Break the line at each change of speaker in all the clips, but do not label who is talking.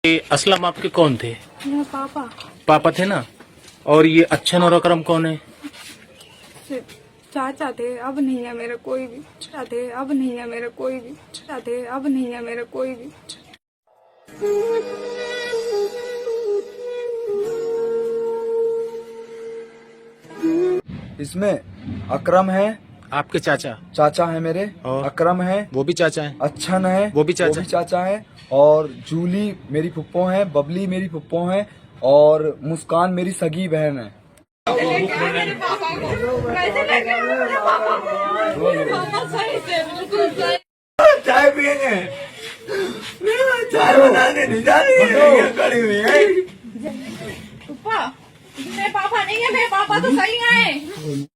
ये असलम आपके कौन थे?
मेरा पापा
पापा थे ना। और ये अच्छन और अकरम कौन है?
चाचा थे, अब नहीं है मेरा कोई भी। चाचा थे, अब नहीं है मेरा कोई भी। चाचा थे, अब नहीं है मेरा कोई भी।
इसमें अकरम है,
आपके चाचा?
चाचा है मेरे,
और?
अकरम है,
वो भी चाचा है?
अच्छन है,
वो भी चाचा
है, और जूली मेरी फुप्पो है, बबली मेरी फुप्पो है, और मुस्कान मेरी सगी बहन है। चाय पियेंगे, चाय बनाने नहीं जानी है, कड़ी हुई है।
मेरे पापा नहीं है, मेरे पापा तो सही है।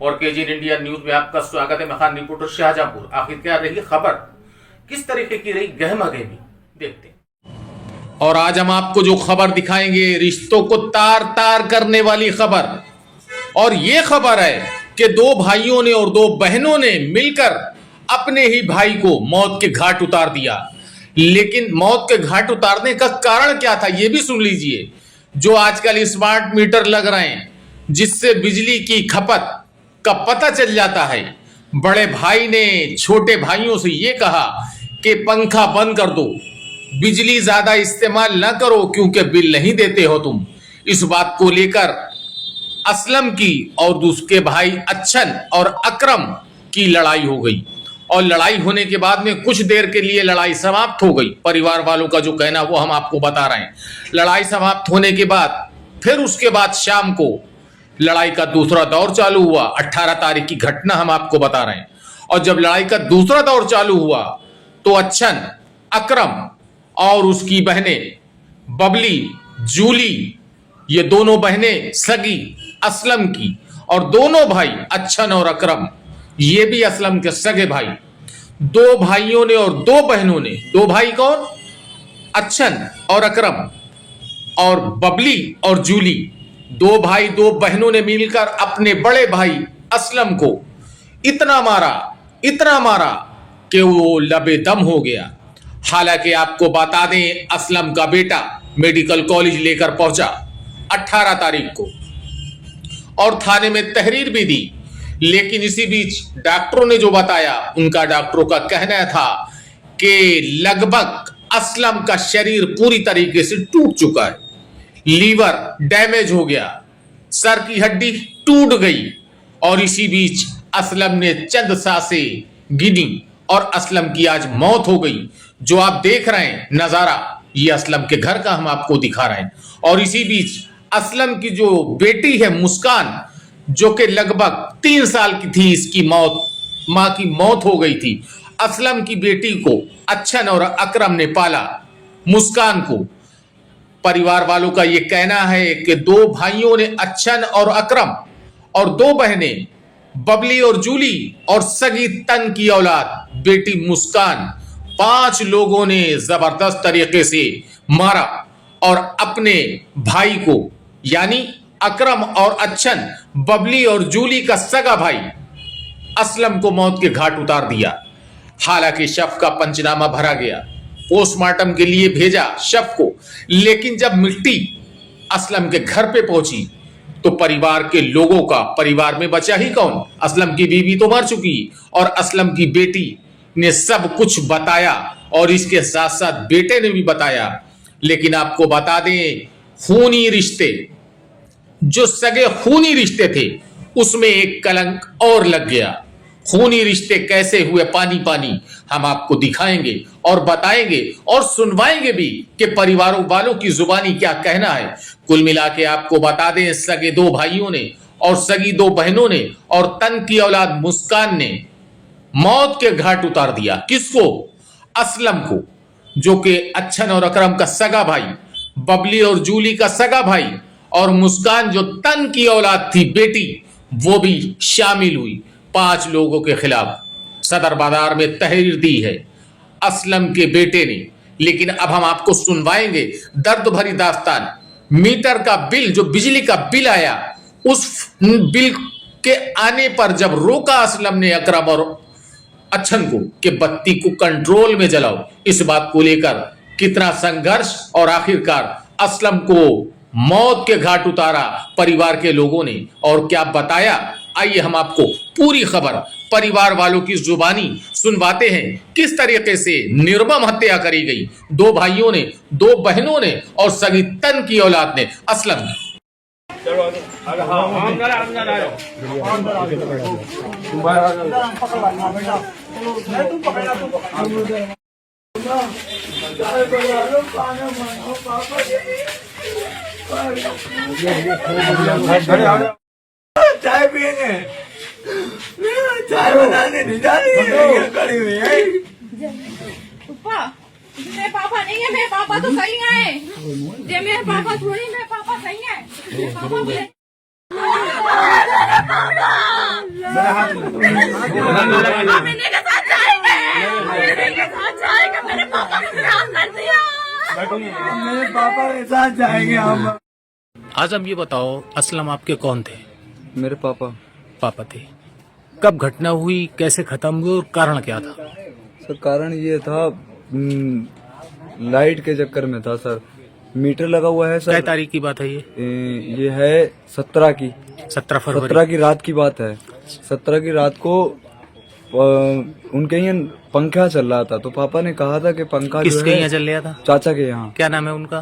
और केजीएन इंडिया न्यूज में आपका स्वागत है। मैं खान रिपोर्टर शाहजहांपुर। आखिर क्या रही खबर, किस तरीके की रही गहमा गहमी, देखते हैं। और आज हम आपको जो खबर दिखाएंगे, रिश्तों को तार तार करने वाली खबर। और यह खबर है कि दो भाइयों ने और दो बहनों ने मिलकर अपने ही भाई को मौत के घाट उतार दिया। लेकिन मौत के घाट उतारने का कारण क्या था, यह भी सुन लीजिए। जो आजकल स्मार्ट मीटर लग रहे हैं, जिससे बिजली की खपत का पता चल जाता है, बड़े भाई ने छोटे भाइयों से यह कहा कि पंखा बंद कर दो, बिजली ज्यादा इस्तेमाल ना करो क्योंकि बिल नहीं देते हो तुम। इस बात को लेकर असलम की और उसके भाई अच्छन और अकरम की लड़ाई हो गई। और लड़ाई होने के बाद में कुछ देर के लिए लड़ाई समाप्त हो गई। परिवार वालों का जो कहना वो हम आपको बता रहे हैं। लड़ाई समाप्त होने के बाद फिर उसके बाद शाम को लड़ाई का दूसरा दौर चालू हुआ। 18 तारीख की घटना हम आपको बता रहे हैं। और जब लड़ाई का दूसरा दौर चालू हुआ तो अच्छन, अकरम और उसकी बहनें बबली, जूली, ये दोनों बहनें सगी असलम की, और दोनों भाई अच्छन और अकरम, ये भी असलम के सगे भाई, दो भाइयों ने और दो बहनों ने, दो भाई कौन, अच्छन और अकरम और बबली और जूली, दो भाई दो बहनों ने मिलकर अपने बड़े भाई असलम को इतना मारा कि वो लबेदम हो गया। हालांकि आपको बता दें, असलम का बेटा मेडिकल कॉलेज लेकर पहुंचा 18 तारीख को और थाने में तहरीर भी दी। लेकिन इसी बीच डॉक्टरों ने जो बताया, उनका डॉक्टरों का कहना था कि लगभग असलम का शरीर पूरी तरीके से टूट चुका है, लीवर डैमेज हो गया, सर की हड्डी टूट गई। और इसी बीच असलम ने चंद सांसें गिनी और असलम की आज मौत हो गई। जो आप देख रहे हैं नजारा, ये असलम के घर का हम आपको दिखा रहे हैं। और इसी बीच असलम की जो बेटी है मुस्कान, जो कि लगभग 3 साल की थी, इसकी मां की मौत हो गई थी। असलम की बेटी को अच्छन और अकरम ने पाला, मुस्कान को। परिवार वालों का यह कहना है कि दो भाइयों ने अच्छन और अकरम और दो बहनें बबली और जूली और सगी तन की औलाद बेटी मुस्कान, 5 लोगों ने जबरदस्त तरीके से मारा और अपने भाई को, यानी अकरम और अच्छन, बबली और जूली का सगा भाई असलम को मौत के घाट उतार दिया। हालांकि शव का पंचनामा भरा गया, पोस्टमार्टम के लिए भेजा शव को। लेकिन जब मिट्टी असलम के घर पे पहुंची तो परिवार के लोगों का, परिवार में बचा ही कौन, असलम की बीवी तो मर चुकी और असलम की बेटी ने सब कुछ बताया और इसके साथ साथ बेटे ने भी बताया। लेकिन आपको बता दें, खूनी रिश्ते, जो सगे खूनी रिश्ते थे, उसमें एक कलंक और लग गया। खूनी रिश्ते कैसे हुए, पानी पानी हम आपको दिखाएंगे और बताएंगे और सुनवाएंगे भी कि परिवारों वालों की जुबानी क्या कहना है। कुल मिला के आपको बता दें, सगे दो भाइयों ने और सगी दो बहनों ने और तन की औलाद मुस्कान ने मौत के घाट उतार दिया। किसको? असलम को, जो कि अच्छन और अकरम का सगा भाई, बबली और जूली का सगा भाई, और मुस्कान जो तन की औलाद थी, बेटी, वो भी शामिल हुई। 5 लोगों के खिलाफ सदर बाजार में तहरीर दी है असलम के बेटे ने। लेकिन अब हम आपको सुनवाएंगे दर्द भरी दास्तान। मीटर का बिल, जो बिजली का बिल आया, उस बिल के आने पर जब रोका असलम ने अकरम और अच्छन को कि बत्ती को कंट्रोल में जलाओ, इस बात को लेकर कितना संघर्ष और आखिरकार असलम को मौत के घाट उतारा परिवार के लोगों ने और क्या बताया, आइए हम आपको पूरी खबर परिवार वालों की जुबानी सुनवाते हैं। किस तरीके से निर्मम हत्या करी गई दो भाइयों ने, दो बहनों ने और सगी तन की औलाद ने असलम ने।
चाय पियेंगे, चाय बनाने नहीं जा रही है, कड़ी हुई है।
पप्पा मेरे पापा नहीं है, मेरे पापा तो सही है। जे मेरे पापा थोड़ी, मेरे पापा सही है। मेरे पापा मैंने के साथ जाएंगे, मेरे पापा ने प्यार कर दिया।
मेरे पापा के साथ जाएंगे हम।
आज हम ये बताओ, असलम आपके कौन थे?
मेरे पापा
थे। कब घटना हुई, कैसे खत्म हुई और कारण क्या था?
सर कारण ये था, लाइट के चक्कर में था सर। मीटर लगा हुआ है सर।
क्या तारीख की बात है ये?
ये है 17 की,
17 फरवरी।
17 की रात की बात है। 17 की रात को उनके यहाँ पंखा चल रहा था, तो पापा ने कहा था कि पंखा
किसके यहाँ चल रहा था?
चाचा के यहाँ।
क्या नाम है उनका?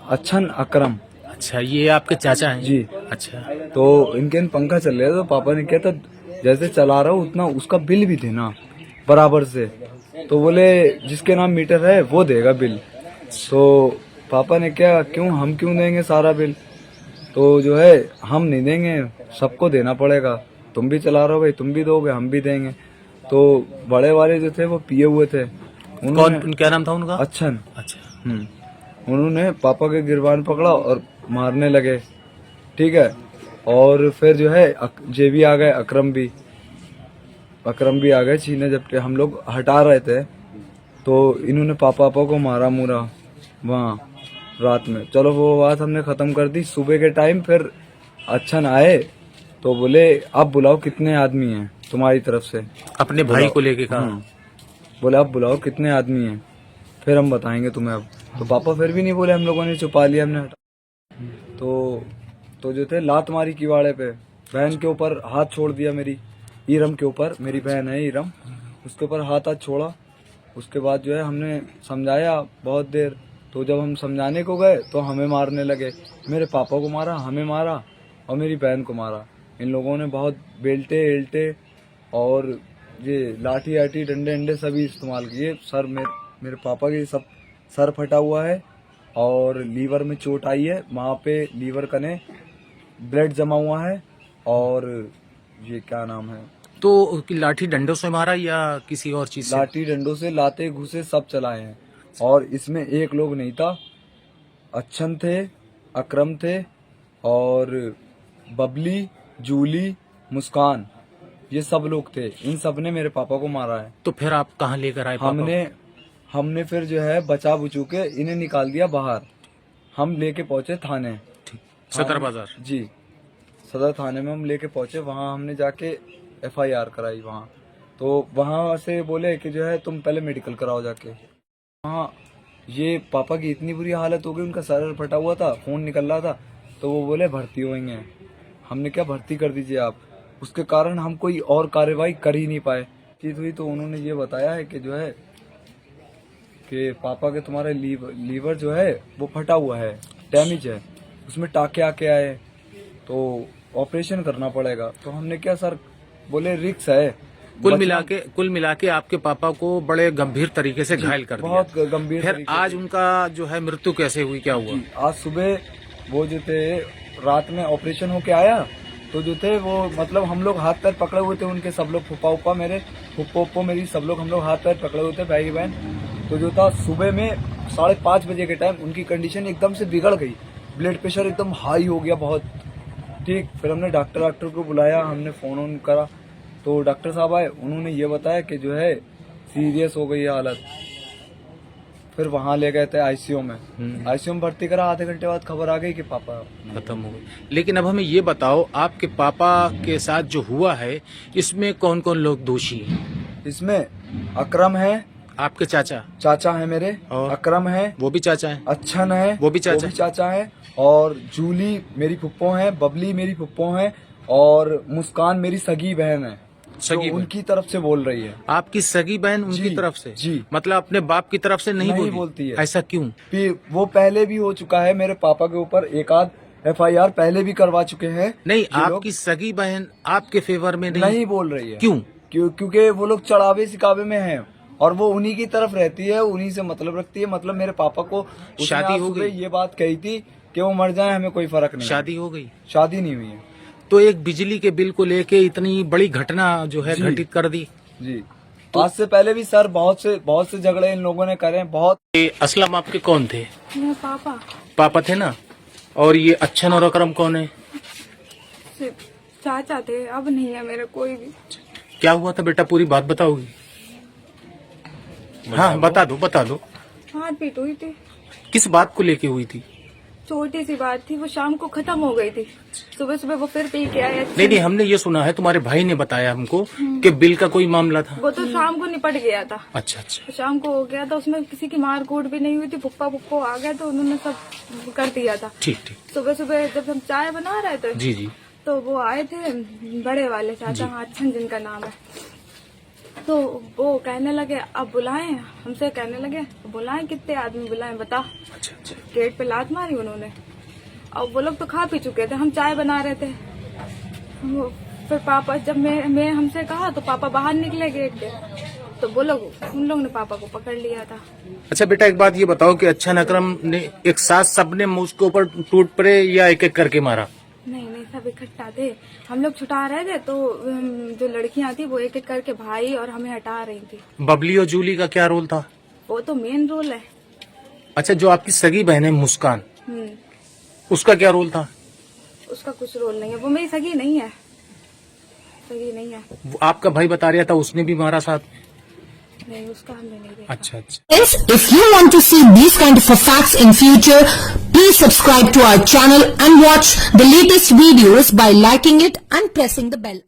अच्छन अकरम।
अच्छा, ये आपके चाचा हैं?
जी।
अच्छा,
तो इनके यहाँ पंखा चल रहा था, तो पापा ने क्या था, जैसे चला रहा हूँ उतना उसका बिल भी देना बराबर से। तो बोले जिसके नाम मीटर है वो देगा बिल। तो पापा ने क्या, हम क्यों देंगे सारा बिल, तो जो है हम नहीं देंगे, सबको देना पड़ेगा। तुम भी चला रहे हो भाई, तुम भी दोगे, हम भी देंगे। तो बड़े वाले जो थे वो पिए हुए थे।
कौन, क्या नाम था उनका?
अच्छन।
अच्छा।
उन्होंने पापा के गिरबान पकड़ा और मारने लगे, ठीक है। और फिर जो है जे भी आ गए, अकरम भी आ गए छीने, जबकि हम लोग हटा रहे थे। तो इन्होंने पापा को मारा मुरा वहाँ रात में। चलो वो बात हमने खत्म कर दी। सुबह के टाइम फिर अच्छन आए तो बोले आप बुलाओ कितने आदमी हैं तुम्हारी तरफ से। अपने
भाई को लेके कहा?
बोले आप बुलाओ कितने आदमी हैं, फिर हम बताएंगे तुम्हें अब। तो पापा फिर भी नहीं बोले, हम लोगों ने छुपा लिया, हमने हटा। तो जो थे लात मारी किवाड़े पे, बहन के ऊपर हाथ छोड़ दिया, मेरी ईरम के ऊपर, मेरी बहन है ईरम, उसके ऊपर हाथ छोड़ा। उसके बाद जो है हमने समझाया बहुत देर। तो जब हम समझाने को गए तो हमें मारने लगे। मेरे पापा को मारा, हमें मारा और मेरी बहन को मारा। इन लोगों ने बहुत बेल्टे और ये लाठी डंडे सभी इस्तेमाल किए। सर मेरे पापा के सब सर फटा हुआ है और लीवर में चोट आई है, वहाँ पे लीवर कने ब्लड जमा हुआ है। और ये क्या नाम है,
तो लाठी डंडों से मारा या किसी और चीज से?
लाठी डंडों से, लाते घुसे सब चलाए हैं। और इसमें एक लोग नहीं था, अच्छन थे, अकरम थे और बबली, जूली, मुस्कान, ये सब लोग थे। इन सब ने मेरे पापा को मारा है।
तो फिर आप कहाँ लेकर आए?
हमने फिर जो है बचा बुचू के इन्हें निकाल दिया बाहर। हम लेके पहुंचे थाने,
सदर बाजार।
जी, सदर थाने में हम लेके पहुंचे। वहाँ हमने जाके FIR कराई वहाँ। तो वहाँ से बोले कि जो है तुम पहले मेडिकल कराओ जाके। वहाँ ये पापा की इतनी बुरी हालत हो गई, उनका सर फटा हुआ था, खून निकल रहा था। तो वो बोले भर्ती होंगे। हमने क्या, भर्ती कर दीजिए आप। उसके कारण हम कोई और कार्रवाई कर ही नहीं पाए। चीज हुई तो उन्होंने ये बताया है कि जो है कि पापा के तुम्हारे लीवर जो है वो फटा हुआ है, डैमेज है, उसमें टाके आके आए, तो ऑपरेशन करना पड़ेगा। तो हमने क्या सर बोले रिक्स है।
कुल मिला के आपके पापा को बड़े गंभीर तरीके से घायल कर दिया।
बहुत गंभीर।
फिर आज उनका जो है मृत्यु कैसे हुई, क्या हुआ?
आज सुबह वो जो थे, रात में ऑपरेशन होके आया तो जो थे वो मतलब हम लोग हाथ पैर पकड़े हुए थे उनके, सब लोग, फुप्पा मेरे, फुप्पो मेरी, सब लोग हम लोग हाथ पैर पकड़े हुए थे भाई बहन। तो जो था सुबह में 5:30 बजे के टाइम उनकी कंडीशन एकदम से बिगड़ गई, ब्लड प्रेशर एकदम हाई हो गया बहुत। ठीक, फिर हमने डॉक्टर को बुलाया, हमने फोन करा तो डॉक्टर साहब आए। उन्होंने ये बताया कि जो है सीरियस हो गई है हालत। फिर वहां ले गए थे आईसीयू में। आईसीयू में भर्ती करा, आधे घंटे बाद खबर आ गई कि पापा
खत्म हो गई। लेकिन अब हमें ये बताओ, आपके पापा के साथ जो हुआ है इसमें कौन कौन लोग दोषी हैं?
इसमें अकरम है,
आपके चाचा?
चाचा है मेरे,
और?
अकरम है,
वो भी चाचा है?
अच्छन है,
वो भी चाचा
है, और जूली मेरी फुप्पो है, बबली मेरी फुप्पो है, और मुस्कान मेरी सगी बहन है।
सगी
जो उनकी तरफ से बोल रही है।
आपकी सगी बहन उनकी
जी,
तरफ से?
जी।
मतलब अपने बाप की तरफ से नहीं
बोलती है।
ऐसा क्यों?
वो पहले भी हो चुका है, मेरे पापा के ऊपर एक आध FIR पहले भी करवा चुके हैं।
नहीं,
ये लोग
आपकी सगी बहन आपके फेवर में
नहीं बोल रही है।
क्यों?
क्योंकि वो लोग चढ़ावे सिकावे में हैं और वो उन्हीं की तरफ रहती है, उन्हीं से मतलब रखती है। मतलब मेरे पापा को उसने
शादी
आज
हो
सुबह
गई?
ये बात कही थी कि वो मर जाए, हमें कोई फर्क नहीं।
शादी हो गई?
शादी नहीं हुई है।
तो एक बिजली के बिल को लेके इतनी बड़ी घटना जो है
जी।
घटित कर दी।
जी, आज से पहले भी सर बहुत से झगड़े इन लोगों ने करे हैं, बहुत।
ये असलम आपके कौन थे?
मेरे पापा
पापा थे ना? और ये अच्छन और अकरम कौन है?
सिर्फ चाचा थे, अब नहीं है मेरा कोई भी।
क्या हुआ था बेटा, पूरी बात बताओगी? हाँ बता दो।
मार पीट हुई थी,
किस बात को लेके हुई थी?
छोटी सी बात थी, वो शाम को खत्म हो गई थी। सुबह सुबह वो फिर पी के आए।
नहीं, हमने ये सुना है, तुम्हारे भाई ने बताया हमको कि बिल का कोई मामला था।
वो तो शाम को निपट गया था।
अच्छा।
तो शाम को हो गया था, उसमें किसी की मार कूट भी नहीं हुई थी। पुप्पो आ गए तो उन्होंने सब कर दिया था।
ठीक।
सुबह सुबह जब हम चाय बना रहे थे
जी।
तो वो आए थे बड़े वाले चाचा, अच्छन जिनका नाम है। तो वो कहने लगे अब बुलाएं, हमसे कहने लगे बुलाएं, कितने आदमी बुलाएं बता।
अच्छा।
गेट पे लात मारी उन्होंने। और वो लोग तो खा पी चुके थे, हम चाय बना रहे थे। फिर पापा जब मैं हमसे कहा तो पापा बाहर निकले गेट पे, तो वो लोग उन लोगों ने पापा को पकड़ लिया था।
अच्छा बेटा, एक बात ये बताओ कि अच्छन अकरम ने एक साथ सबने उसके ऊपर टूट पड़े या एक एक करके मारा?
नहीं, सब इकट्ठा थे। हम लोग छुटा रहे थे तो जो लड़कियां थी वो एक एक करके भाई और हमें हटा रही थी।
बबली और जूली का क्या रोल था?
वो तो मेन रोल है।
अच्छा, जो आपकी सगी बहन है मुस्कान, उसका क्या रोल था?
उसका कुछ रोल नहीं है, वो मेरी सगी नहीं है।
वो आपका भाई बता रहा था उसने भी मारा साथ में?
नहीं, उसका हमने नहीं देखा।
अच्छा।
Friends, if you want to see these kind of facts in future, please subscribe to our channel and watch the latest videos by liking it and pressing the bell.